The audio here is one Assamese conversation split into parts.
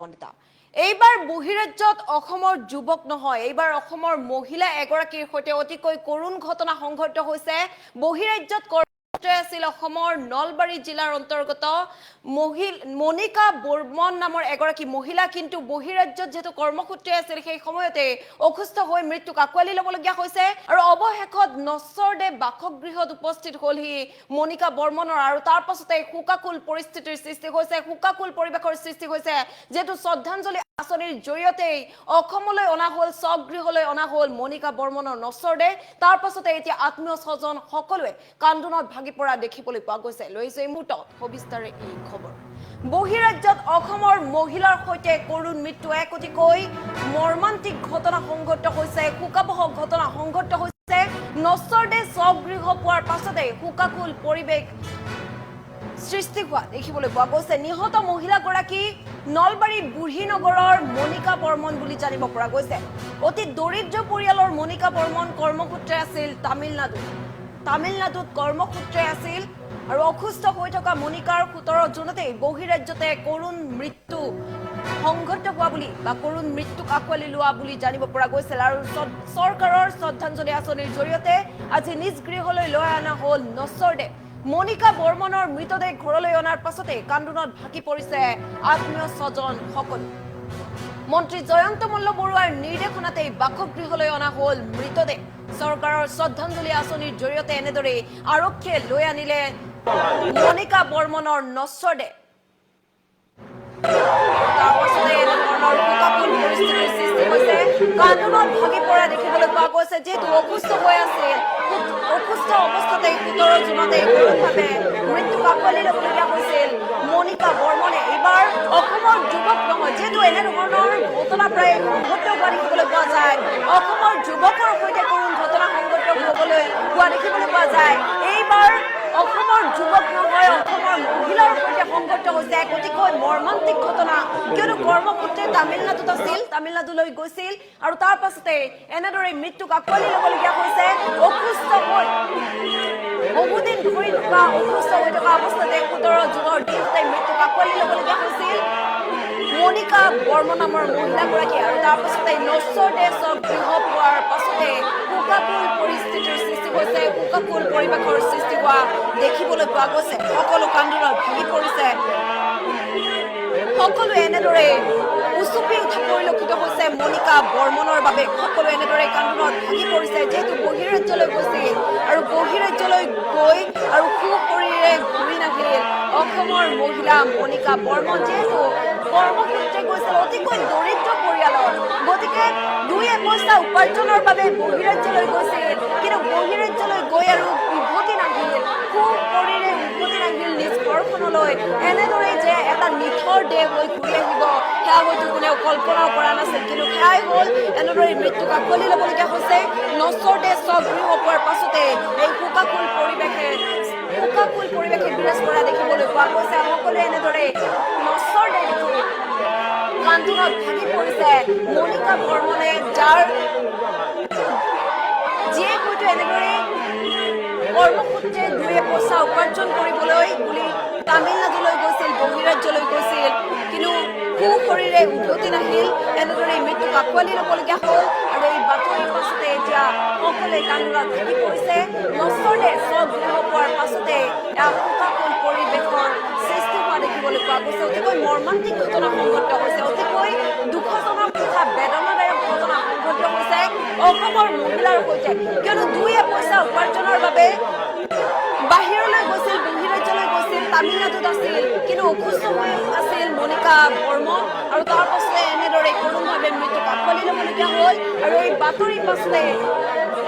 বনিতা এইবাৰ বহিৰাজ্যত অসমৰ যুৱক নহয় এইবাৰ অসমৰ মহিলা এগৰাকীৰ সৈতে অতিকৈ কৰুণ ঘটনা সংঘটিত হৈছে বহিৰাজ্যত আছিল অসমৰ নলবাৰী জিলাৰ অন্তৰ্গত মনিকা বৰ্মন নামৰ এগৰাকী মহিলা কিন্তু বহিৰাজ্যত যেটো কৰ্মসূত্ৰে আছিল সেই সময়তে অসুস্থ হৈ মৃত্যুক আঁকোৱালি ল'বলগীয়া হৈছে আৰু অৱশেষত নছৰদে বাসগৃহত উপস্থিত হ'লহি মনিকা বৰ্মনৰ আৰু তাৰ পাছতে হুকাকুল পৰিস্থিতিৰ সৃষ্টি হৈছে হুকাকুল পৰিবেশৰ সৃষ্টি হৈছে যেটো শ্ৰদ্ধাঞ্জলি আঁচনিৰ জৰিয়তে অসমলৈ অনা হ'ল স্বগৃহলৈ অনা হ'ল মনিকা বৰ্মনৰ নছৰদে তাৰ পাছতে এতিয়া আত্মীয় স্বজন সকলোৱে কান্দোনত ভাগি পৰা দেখিবলৈ পোৱা গৈছে লৈছে এই মুহূৰ্তত সবিস্তাৰে এই খবৰ বহিৰাজ্যত অসমৰ মহিলাৰ সৈতে কৰুণ মৃত্যু এক অতিকৈ মৰ্মান্তিক ঘটনা সংঘটিত হৈছে হুকাবহ ঘটনা সংঘটিত হৈছে নছৰদে স্বগৃহ পোৱাৰ পাছতে হুকাকুল পৰিবেশ সৃষ্টি হোৱা দেখিবলৈ পোৱা গৈছে নিহত মহিলাগৰাকী নলবাৰী বুঢ়ীনগৰৰ মনিকা বৰ্মন বুলি জানিব পৰা গৈছে অতি দৰিদ্ৰ পৰিয়ালৰ মনিকা বৰ্মন কৰ্মসূত্ৰে আছিল তামিলনাডুত কৰ্মসূত্ৰে আছিল আৰু অসুস্থ হৈ থকা মনিকাৰ 17 জুনতে বহিৰাজ্যতে কৰুণ মৃত্যু সংঘটিত হোৱা বুলি বা কৰুণ মৃত্যুক আঁকোৱালি লোৱা বুলি জানিব পৰা গৈছিল আৰু চৰকাৰৰ শ্ৰদ্ধাঞ্জলি আঁচনিৰ জৰিয়তে আজি নিজ গৃহলৈ লৈ অনা হ'ল নছৰদে মনিকা বৰ্মনৰ মৃতদেহ ঘৰলৈ অনাৰ পাছতে কান্দোনত ভাগি পৰিছে আত্মীয় স্বজন সকলো মন্ত্ৰী জয়ন্ত মল্ল বৰুৱাৰ নিৰ্দেশনাতে বাসগৃহলৈ অনা হ'ল মৃতদেহ চৰকাৰৰ শ্ৰদ্ধাঞ্জলি আঁচনিৰ জৰিয়তে এনেদৰে আৰক্ষীয়ে লৈ আনিলে মনিকা বৰ্মনৰ নছৰদে কান্দোনত ভাগি পৰা দেখিবলৈ পোৱা গৈছে যেহেতু অসুস্থ হৈ আছিল অসুস্থ অৱস্থাতে 17 জুনতে কৰুণভাৱে মৃত্যুক আঁকোৱালি ল'বলগীয়া হৈছিল মনিকা বৰ্মনে এইবাৰ অসমৰ যুৱক নহয় যেহেতু এনেধৰণৰ ঘটনা প্ৰায় সংঘটিত হোৱা দেখিবলৈ পোৱা যায় অসমৰ যুৱকৰ সৈতে কৰুণ ঘটনা সংঘটিত হ'বলৈ হোৱা দেখিবলৈ পোৱা যায় এইবাৰ অসমৰ যুৱক নহয় অসমৰ মহিলাৰ সৈতে সংঘটিত হৈছে এক অতিকৈ মৰ্মান্তিক ঘটনা কিয়নো কৰ্মসূত্ৰে তামিলনাডুলৈ গৈছিল আৰু তাৰ পাছতে এনেদৰে মৃত্যুক আঁকোৱালি ল'বলগীয়া হৈছে অসুস্থ হৈ বহুদিন ধৰি অসুস্থ হৈ থকা অৱস্থাতে 17 জুনৰ দিনতে মৃত্যুক আঁকোৱালি ল'বলগীয়া হৈছিল মনিকা বৰ্মন নামৰ মহিলাগৰাকী আৰু তাৰ পাছতে নছৰদে স্বগৃহ পোৱাৰ পাছতে হুকাকুল পৰিস্থিতিৰ সৃষ্টি হৈছে হুকাকুল পৰিৱেশৰ সৃষ্টি হোৱা দেখিবলৈ পোৱা গৈছে সকলো কান্দোনত ভাগি পৰিছে সকলো এনেদৰে উচুপি উঠা পৰিলক্ষিত হৈছে মনিকা বৰ্মনৰ বাবে সকলো এনেদৰে কান্দোনত ভাগি পৰিছে যেহেতু বহিৰাজ্যলৈ গৈছিল আৰু বহিৰাজ্যলৈ গৈ আৰু সুশৰীৰে ঘূৰি নাহিল অসমৰ মহিলা মনিকা বৰ্মন যেহেতু কৰ্মসূত্ৰে গৈছিল অতিকৈ দৰিদ্ৰ পৰিয়ালৰ গতিকে দুই পইচা উপাৰ্জনৰ বাবে বহিৰাজ্যলৈ গৈছিল কিন্তু বহিৰাজ্যলৈ গৈ আৰু উভতি নাহিল সুশৰীৰে উভতি নাহিল নিজ ঘৰখনলৈ এনেদৰে যে এটা নিথৰ দেহ হৈ ঘূৰি আহিব সেয়া হয়তো কোনেও কল্পনাও কৰা নাছিল কিন্তু সেয়াই হ'ল এনেদৰে মৃত্যুক আঁকোৱালি ল'বলগীয়া হৈছে নছৰদে স্বগৃহ পোৱাৰ পাছতে এই হুকাকুল পৰিৱেশে বিৰাজ কৰা দেখিবলৈ পোৱা গৈছে সকলোৱে এনেদৰে নছৰদে দেখি কান্দোনত ভাগি পৰিছে মনিকা বৰ্মনে যিয়ে হয়তো এনেদৰে কৰ্মসূত্ৰে দুই পইচা উপাৰ্জন কৰিবলৈ বুলি তামিলনাডুলৈ গৈছিল বহিৰাজ্যলৈ গৈছিল কিন্তু সুশৰীৰে উভতি নাহিল এনেদৰে মৃত্যুক আঁকোৱালি ল'বলগীয়া হ'ল আৰু এই বাতৰিৰ পাছতে এতিয়া সকলোৱে কান্দোনত ভাগি পৰিছে নছৰদে স্বগৃহ পোৱাৰ পাছতে হুকাকুল পৰিৱেশৰ সৃষ্টি হোৱা দেখিবলৈ পোৱা গৈছে অতিকৈ মৰ্মান্তিক ঘটনা সংঘটিত হৈছে অতিকৈ দুখজনক তথা বেদনাদায়ক ঘটনা সংঘটিত হৈছে অসমৰ মহিলাৰ সৈতে কিয়নো দুই পইচা উপাৰ্জনৰ বাবে বাহিৰলৈ গৈছিল বহিৰাজ্যলৈ গৈছিল তামিলনাডুত আছিল কিন্তু অসুস্থ হৈ আছিল মনিকা বৰ্মন আৰু তাৰ পাছতে এনেদৰে কৰুণভাৱে মৃত্যুক আঁকোৱালি ল'বলগীয়া হ'ল আৰু এই বাতৰিৰ পাছতে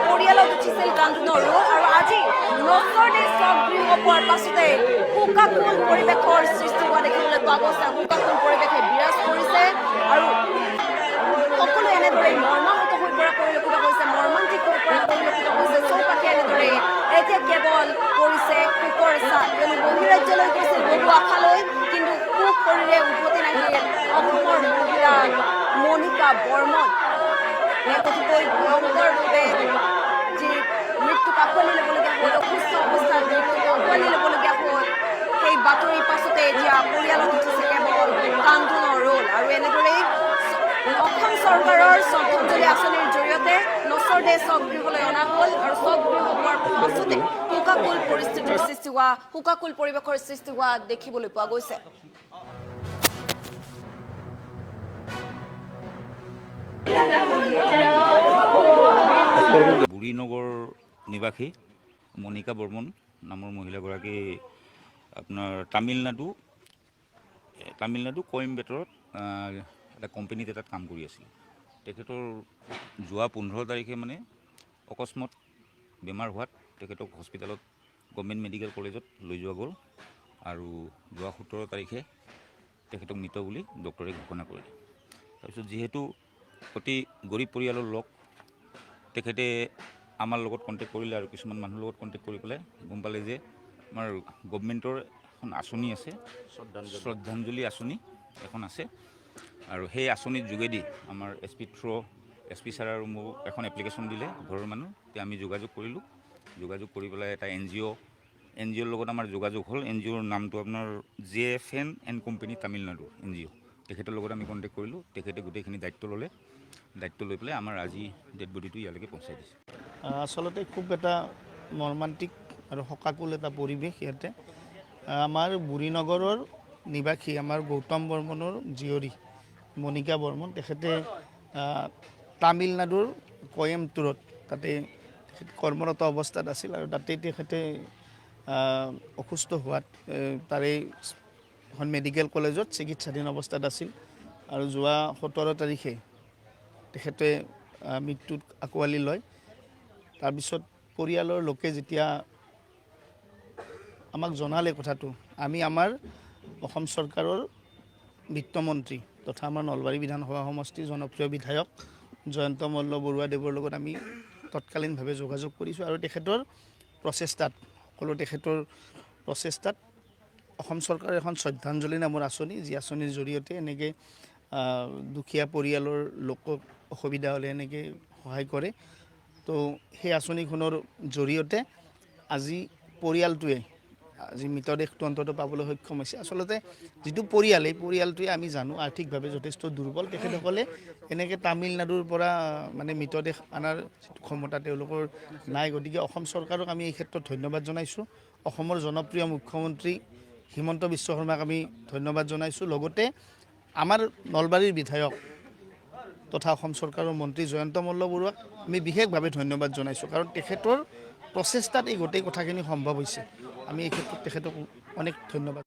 পৰিয়ালত উঠিছিল কান্দোনৰ ৰোল আৰু আজি নছৰদে স্বগৃহ পোৱাৰ পাছতে হুকাকুল পৰিৱেশৰ সৃষ্টি হোৱা দেখিবলৈ পোৱা গৈছে হুকাকুল পৰিৱেশে বিৰাজ কৰিছে আৰু সকলো এনেদৰে মৰ্মাহত হৈ পৰা পৰিলক্ষিত হৈছে মৰ্মান্তিক হৈ পৰা পৰিলক্ষিত হৈছে চৌপাশে এনেদৰে এতিয়া কেৱল পৰিছে শোকৰ ছাঁ কিয়নো বহিৰাজ্যলৈ গৈছিল বহু আশালৈ কিন্তু সুশৰীৰে উভতি নাহিল অসমৰ মহিলা মনিকা বৰ্মন এক অতিকৈ ভয়ংকৰভাৱে যি মৃত্যু মৃত্যুক আঁকোৱালি ল'বলগীয়া হ'ল, অসুস্থ অৱস্থাত মৃত্যুক আঁকোৱালি ল'বলগীয়া হ'ল। সেই বাতৰিৰ পাছতে এতিয়া পৰিয়ালত উঠিছে কেৱল কান্দোনৰ ৰোল। আৰু এনেদৰেই অসম চৰকাৰৰ শ্ৰদ্ধাঞ্জলি আঁচনিৰ জৰিয়তে নচৰদে স্বগৃহলৈ অনা হ'ল আৰু স্বগৃহ পোৱাৰ পাছতে শোকাকুল পৰিস্থিতিৰ সৃষ্টি হোৱা, শোকাকুল পৰিৱেশৰ সৃষ্টি হোৱা দেখিবলৈ পোৱা গৈছে। বুঢ়ীনগৰ নিবাসী মনিকা বৰ্মন নামৰ মহিলাগৰাকী আপোনাৰ তামিলনাডু কইম্বেটৰত এটা কোম্পানীত এটাত কাম কৰি আছিল। তেখেতৰ যোৱা 15 তাৰিখে মানে অকস্মাত বেমাৰ হোৱাত তেখেতক হস্পিটেলত গভৰ্ণমেণ্ট মেডিকেল কলেজত লৈ যোৱা গ'ল আৰু যোৱা 17 তাৰিখে তেখেতক মৃত বুলি ডক্টৰে ঘোষণা কৰিলে। তাৰপিছত যিহেতু অতি গৰীব পৰিয়ালৰ লোক, তেখেতে আমাৰ লগত কণ্টেক্ট কৰিলে আৰু কিছুমান মানুহৰ লগত কণ্টেক্ট কৰি পেলাই গম পালে যে আমাৰ গভৰ্ণমেণ্টৰ এখন আঁচনি আছে, শ্ৰদ্ধাঞ্জলি আঁচনি এখন আছে আৰু সেই আঁচনিৰ যোগেদি আমাৰ এছ পি ছাৰ আৰু মোক এখন এপ্লিকেশ্যন দিলে ঘৰৰ মানুহ। তেতিয়া আমি যোগাযোগ কৰিলোঁ, যোগাযোগ কৰি পেলাই এটা এন জি অ'ৰ লগত আমাৰ যোগাযোগ হ'ল। এন জি অ'ৰ নামটো আপোনাৰ JFN & কোম্পানী তামিলনাডু NGO। তেখেতৰ লগত আমি কণ্টেক্ট কৰিলোঁ, তেখেতে গোটেইখিনি দায়িত্ব ল'লে। দায়িত্ব লৈ পেলাই আমাৰ আজি ডেড বডিটো ইয়ালৈকে পहुঁচাই দিছে। আচলতে খুব এটা মৰ্মান্তিক আৰু শোকাকুল এটা পৰিৱেশ ইয়াতে। আমাৰ বুঢ়ীনগৰৰ নিবাসী আমাৰ গৌতম বৰ্মনৰ জীয়ৰী মনিকা বৰ্মন, তেখেতে তামিলনাডুৰ কয়েম্বটুৰত তাতে কৰ্মৰত অৱস্থাত আছিল আৰু তাতেই তেখেতে অসুস্থ হোৱাত তাৰে এখন মেডিকেল কলেজত চিকিৎসাধীন অৱস্থাত আছিল আৰু যোৱা 17 তাৰিখে তেখেতে মৃত্যুত আঁকোৱালি লয়। তাৰপিছত পৰিয়ালৰ লোকে যেতিয়া আমাক জনালে কথাটো, আমি আমাৰ অসম চৰকাৰৰ বিত্তমন্ত্ৰী তথা আমাৰ নলবাৰী বিধানসভা সমষ্টিৰ জনপ্ৰিয় বিধায়ক জয়ন্ত মল্ল বৰুৱাদেৱৰ লগত আমি তৎকালীনভাৱে যোগাযোগ কৰিছোঁ আৰু তেখেতৰ প্ৰচেষ্টাত অসম চৰকাৰৰ এখন শ্ৰদ্ধাঞ্জলি নামৰ আঁচনি, যি আঁচনিৰ জৰিয়তে এনেকৈ দুখীয়া পৰিয়ালৰ লোকক অসুবিধা হ'লে এনেকৈ সহায় কৰে। তো সেই আঁচনিখনৰ জৰিয়তে আজি পৰিয়ালটোৱে আজি মৃতদেহটো অন্তত পাবলৈ সক্ষম হৈছে। আচলতে যিটো পৰিয়াল, এই পৰিয়ালটোৱে আমি জানো আৰ্থিকভাৱে যথেষ্ট দুৰ্বল। তেখেতসকলে এনেকৈ তামিলনাডুৰ পৰা মানে মৃতদেহ অনাৰ যিটো ক্ষমতা তেওঁলোকৰ নাই। গতিকে অসম চৰকাৰক আমি এই ক্ষেত্ৰত ধন্যবাদ জনাইছোঁ। অসমৰ জনপ্ৰিয় মুখ্যমন্ত্ৰী হিমন্ত বিশ্ব শৰ্মাক আমি ধন্যবাদ জনাইছোঁ। লগতে আমাৰ নলবাৰীৰ বিধায়ক তথা অসম চৰকাৰৰ মন্ত্ৰী জয়ন্ত মল্ল বৰুৱাক আমি বিশেষভাৱে ধন্যবাদ জনাইছোঁ, কাৰণ তেখেতৰ প্ৰচেষ্টাত এই গোটেই কথাখিনি সম্ভৱ হৈছে। আমি এই ক্ষেত্ৰত তেখেতক অনেক ধন্যবাদ।